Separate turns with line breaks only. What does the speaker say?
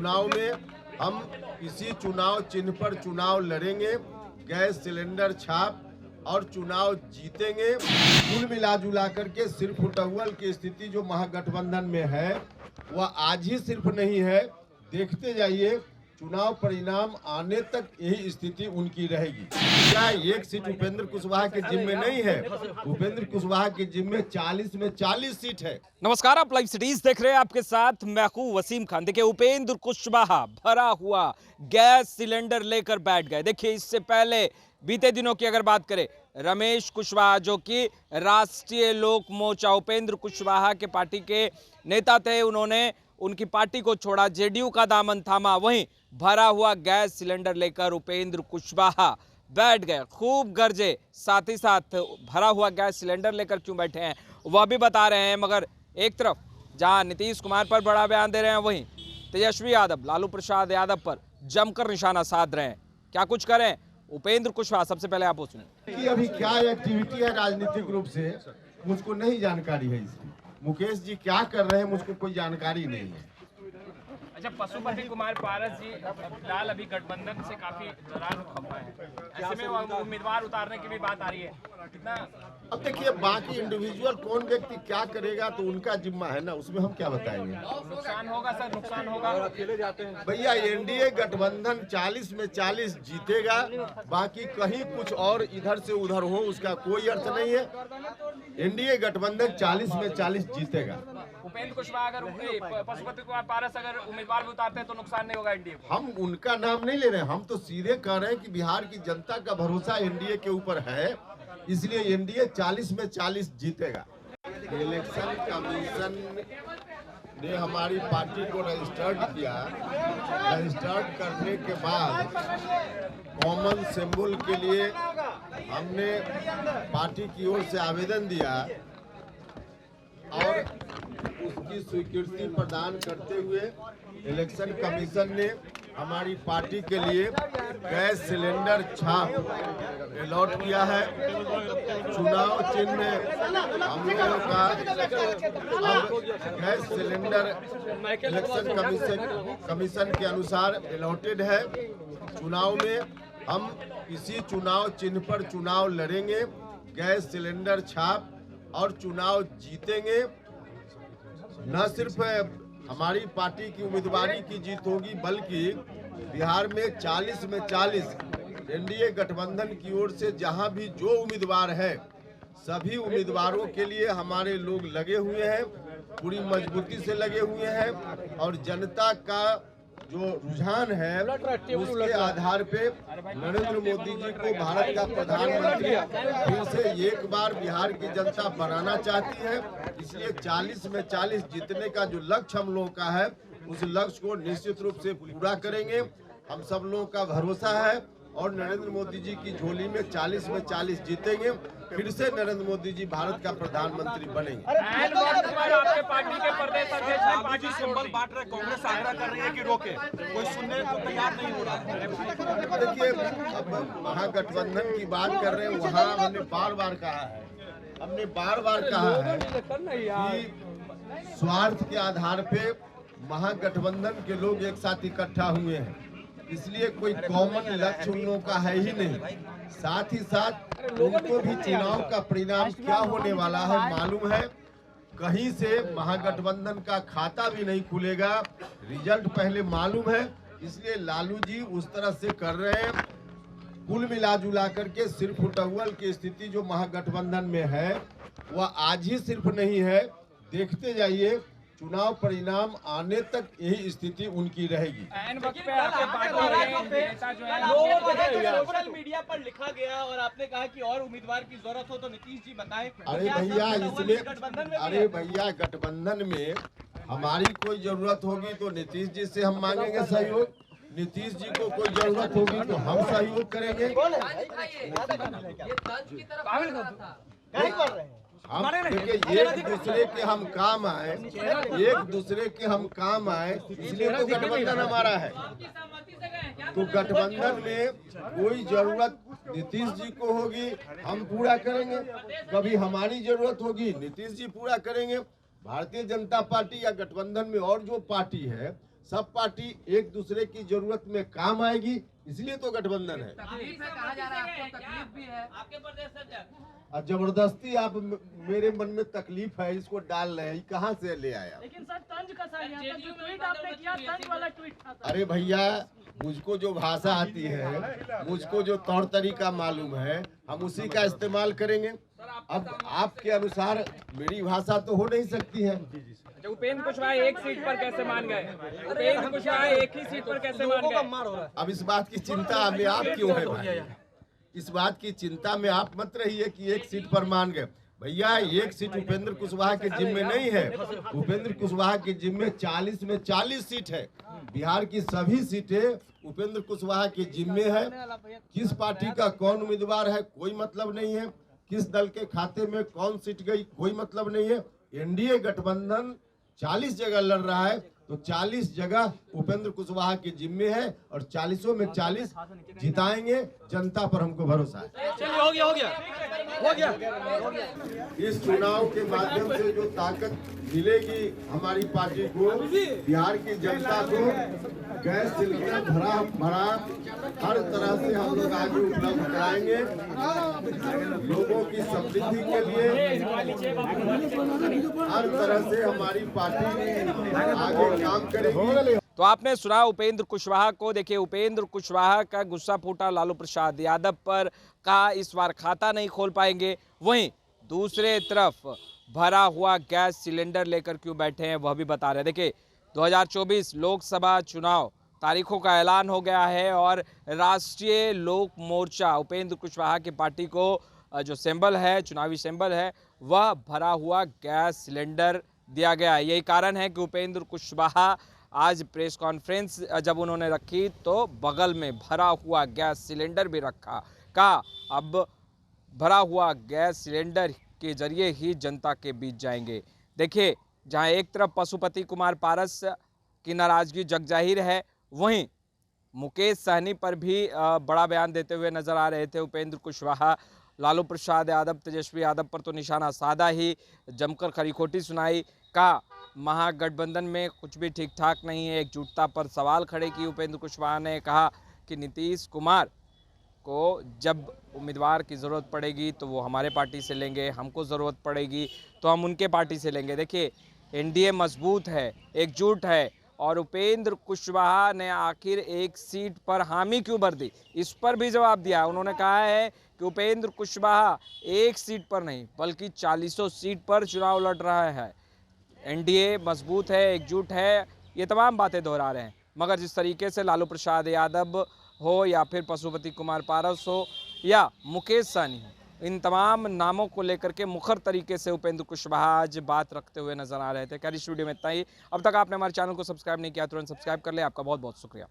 चुनाव में हम किसी चुनाव चिन्ह पर चुनाव लड़ेंगे, गैस सिलेंडर छाप और चुनाव जीतेंगे। कुल मिला जुला करके सिर्फ उटौवल की स्थिति जो महागठबंधन में है वह आज ही सिर्फ नहीं है, देखते जाइए चुनाव परिणाम आने तक यही स्थिति उनकी रहेगी। क्या एक सीट उपेंद्र कुशवाहा के जिम्मे नहीं है? उपेंद्र कुशवाहा के जिम्मे 40 में 40 सीट है।
नमस्कार, आप लाइव सिटीज देख रहे हैं। आपके साथ मैं हूं वसीम खान। देखिए, उपेंद्र कुशवाहा भरा हुआ गैस सिलेंडर लेकर बैठ गए। देखिए, इससे पहले बीते दिनों की अगर बात करें, रमेश कुशवाहा जो कि राष्ट्रीय लोक मोर्चा उपेंद्र कुशवाहा के पार्टी के नेता थे, उन्होंने उनकी पार्टी को छोड़ा, जेडीयू का दामन थामा। वहीं भरा हुआ गैस सिलेंडर लेकर उपेंद्र कुशवाहा बैठ गए, खूब गरजे। साथ ही साथ भरा हुआ गैस सिलेंडर लेकर क्यों बैठे हैं वह भी बता रहे हैं। मगर एक तरफ जहां नीतीश कुमार पर बड़ा बयान दे रहे हैं, वहीं तेजस्वी यादव लालू प्रसाद यादव पर जमकर निशाना साध रहे हैं। क्या कुछ करें उपेंद्र कुशवाहा? सबसे पहले आप वो सुनिए
कि अभी क्या एक्टिविटी है राजनीतिक रूप से मुझको नहीं जानकारी है इसकी। मुकेश जी क्या कर रहे हैं मुझको कोई जानकारी नहीं है।
अच्छा, पशुपति कुमार पारस जी फिलहाल अभी गठबंधन से काफी नाराज खफा है, ऐसे में उम्मीदवार उतारने की भी बात आ रही है। कितना
अब देखिए, बाकी इंडिविजुअल कौन व्यक्ति क्या करेगा तो उनका जिम्मा है ना, उसमें हम क्या बताएंगे।
नुकसान होगा सर, नुकसान होगा।
अकेले जाते हैं
भैया, एनडीए गठबंधन 40 में 40 जीतेगा, बाकी कहीं कुछ और इधर से उधर हो उसका कोई अर्थ नहीं है। एनडीए गठबंधन 40 में 40 जीतेगा।
उपेंद्र कुशवाहा अगर पशुपति कुमार पारस अगर उम्मीदवार भी उतारते हैं तो नुकसान नहीं होगा एनडीए को।
हम उनका नाम नहीं ले रहे हैं, हम तो सीधे कह रहे हैं कि बिहार की जनता का भरोसा एनडीए के ऊपर है, इसलिए एनडीए 40 में 40 जीतेगा। इलेक्शन कमीशन ने हमारी पार्टी को रजिस्टर्ड किया। रजिस्टर्ड करने के बाद कॉमन सिंबल के लिए हमने पार्टी की ओर से आवेदन दिया और उसकी स्वीकृति प्रदान करते हुए इलेक्शन कमीशन ने हमारी पार्टी के लिए गैस सिलेंडर छाप अलॉट किया है। चुनाव चिन्ह हम लोगों का अब गैस सिलेंडर इलेक्शन कमीशन के अनुसार अलॉटेड है। चुनाव में हम किसी चुनाव चिन्ह पर चुनाव लड़ेंगे, गैस सिलेंडर छाप और चुनाव जीतेंगे। न सिर्फ हमारी पार्टी की उम्मीदवारी की जीत होगी, बल्कि बिहार में 40 में 40 एनडीए गठबंधन की ओर से जहां भी जो उम्मीदवार है, सभी उम्मीदवारों के लिए हमारे लोग लगे हुए हैं, पूरी मजबूती से लगे हुए हैं। और जनता का जो रुझान है उसके आधार पे नरेंद्र मोदी जी को भारत का प्रधानमंत्री फिर से एक बार बिहार की जनता बनाना चाहती है। इसलिए 40 में 40 जीतने का जो लक्ष्य हम लोगों का है, उस लक्ष्य को निश्चित रूप से पूरा करेंगे। हम सब लोगों का भरोसा है और नरेंद्र मोदी जी की झोली में 40 में 40 जीतेंगे। फिर से नरेंद्र मोदी जी भारत का प्रधानमंत्री बनेंगे।
आपके पार्टी के प्रदेश अध्यक्ष पार्टी
सिंबल बांट रहे, कांग्रेस आग्रह कर रही है कि रोके, कोई सुनने को तैयार नहीं हो रहा है।
देखिए, अब महागठबंधन की बात कर रहे हैं, वहाँ हमने बार बार कहा है कि स्वार्थ के आधार पे महागठबंधन के लोग एक साथ इकट्ठा हुए हैं, इसलिए कोई कॉमन लक्ष्य उन लोगों का है ही नहीं। साथ ही साथ उनको भी चुनाव का परिणाम क्या होने वाला है मालूम है। कहीं से महागठबंधन का खाता भी नहीं खुलेगा, रिजल्ट पहले मालूम है, इसलिए लालू जी उस तरह से कर रहे हैं। कुल मिला जुला करके सिर्फ उटौवल की स्थिति जो महागठबंधन में है वह आज ही सिर्फ नहीं है, देखते जाइए चुनाव परिणाम आने तक यही स्थिति उनकी रहेगी।
सोशल मीडिया पर लिखा गया और आपने कहा कि और उम्मीदवार की जरूरत हो तो नीतीश जी बताएं।
अरे भैया, गठबंधन में हमारी कोई जरूरत होगी तो नीतीश जी से हम मांगेंगे सहयोग, नीतीश जी को कोई जरूरत होगी तो हम सहयोग करेंगे। हम देखिए, एक दूसरे के हम काम आए, इसलिए तो गठबंधन हमारा है। तो गठबंधन में कोई जरूरत नीतीश जी को होगी हम पूरा करेंगे, कभी हमारी जरूरत होगी नीतीश जी पूरा करेंगे। भारतीय जनता पार्टी या गठबंधन में और जो पार्टी है, सब पार्टी एक दूसरे की जरूरत में काम आएगी, इसलिए तो गठबंधन है।
तकलीफ है कहा जा रहा है, आपको तकलीफ भी है आपके प्रदेश अध्यक्ष।
और जबरदस्ती आप मेरे मन में तकलीफ है इसको डाल रहे हैं, कहाँ से ले आया?
लेकिन सर तंज का सर यहाँ तक जो ट्वीट आपने किया तंज वाला ट्वीट था सर।
अरे भैया, मुझको जो भाषा आती है, मुझको जो तौर तरीका मालूम है, हम उसी का इस्तेमाल करेंगे। अब आपके अनुसार मेरी भाषा तो हो नहीं सकती है।
अच्छा, उपेंद्र कुशवाहा एक सीट पर कैसे मान गए? उपेंद्र कुशवाहा एक ही सीट पर कैसे मान गए?
अब इस बात की चिंता में आप क्यों है भाई? इस बात की चिंता में आप मत रहिए कि एक सीट पर मान गए। भैया, एक सीट उपेंद्र कुशवाहा के जिम्मे नहीं है। उपेंद्र कुशवाहा के जिम्मे 40 में 40 सीट है। बिहार की सभी सीटें उपेंद्र कुशवाहा के जिम्मे है। किस पार्टी का कौन उम्मीदवार है कोई मतलब नहीं है, किस दल के खाते में कौन सीट गई कोई मतलब नहीं है। एनडीए गठबंधन 40 जगह लड़ रहा है, तो 40 जगह उपेंद्र कुशवाहा के जिम्मे है और 40 में 40 जिताएंगे। जनता पर हमको भरोसा है।
चलिए हो गया।
इस चुनाव के माध्यम से जो ताकत मिलेगी हमारी पार्टी को, बिहार की जनता को गैस सिलेंडर भरा हर तरह से हम लोग आगे उपलब्ध कराएंगे। लोगों की समृद्धि के लिए हर तरह से हमारी पार्टी आगे काम करेगी।
तो आपने सुना उपेंद्र कुशवाहा को। देखिए, उपेंद्र कुशवाहा का गुस्सा फूटा लालू प्रसाद यादव पर, कहा इस बार खाता नहीं खोल पाएंगे। वहीं दूसरे तरफ भरा हुआ गैस सिलेंडर लेकर क्यों बैठे हैं वह भी बता रहे हैं। देखिए, 2024 लोकसभा चुनाव तारीखों का ऐलान हो गया है और राष्ट्रीय लोक मोर्चा उपेंद्र कुशवाहा की पार्टी को जो सिंबल है, चुनावी सिंबल है, वह भरा हुआ गैस सिलेंडर दिया गया है। यही कारण है कि उपेंद्र कुशवाहा आज प्रेस कॉन्फ्रेंस जब उन्होंने रखी तो बगल में भरा हुआ गैस सिलेंडर भी रखा। कहा अब भरा हुआ गैस सिलेंडर के जरिए ही जनता के बीच जाएंगे। देखिए, जहां एक तरफ पशुपति कुमार पारस की नाराजगी जगजाहिर है, वहीं मुकेश सहनी पर भी बड़ा बयान देते हुए नजर आ रहे थे उपेंद्र कुशवाहा। लालू प्रसाद यादव, तेजस्वी यादव पर तो निशाना साधा ही जमकर खरी-खोटी सुनाई। कहा महागठबंधन में कुछ भी ठीक ठाक नहीं है। एकजुटता पर सवाल खड़े किए उपेंद्र कुशवाहा ने। कहा कि नीतीश कुमार को जब उम्मीदवार की ज़रूरत पड़ेगी तो वो हमारे पार्टी से लेंगे, हमको ज़रूरत पड़ेगी तो हम उनके पार्टी से लेंगे। देखिए, एनडीए मजबूत है, एकजुट है और उपेंद्र कुशवाहा ने आखिर एक सीट पर हामी क्यों भर दी, इस पर भी जवाब दिया। उन्होंने कहा है कि उपेंद्र कुशवाहा एक सीट पर नहीं बल्कि 40 सीट पर चुनाव लड़ रहा है। एनडीए मजबूत है, एकजुट है, ये तमाम बातें दोहरा रहे हैं। मगर जिस तरीके से लालू प्रसाद यादव हो या फिर पशुपति कुमार पारस हो या मुकेश सहनी हो, इन तमाम नामों को लेकर के मुखर तरीके से उपेंद्र कुशवाहा आज बात रखते हुए नजर आ रहे थे। इस वीडियो में इतना ही। अब तक आपने हमारे चैनल को सब्सक्राइब नहीं किया, तुरंत सब्सक्राइब कर ले। आपका बहुत बहुत शुक्रिया।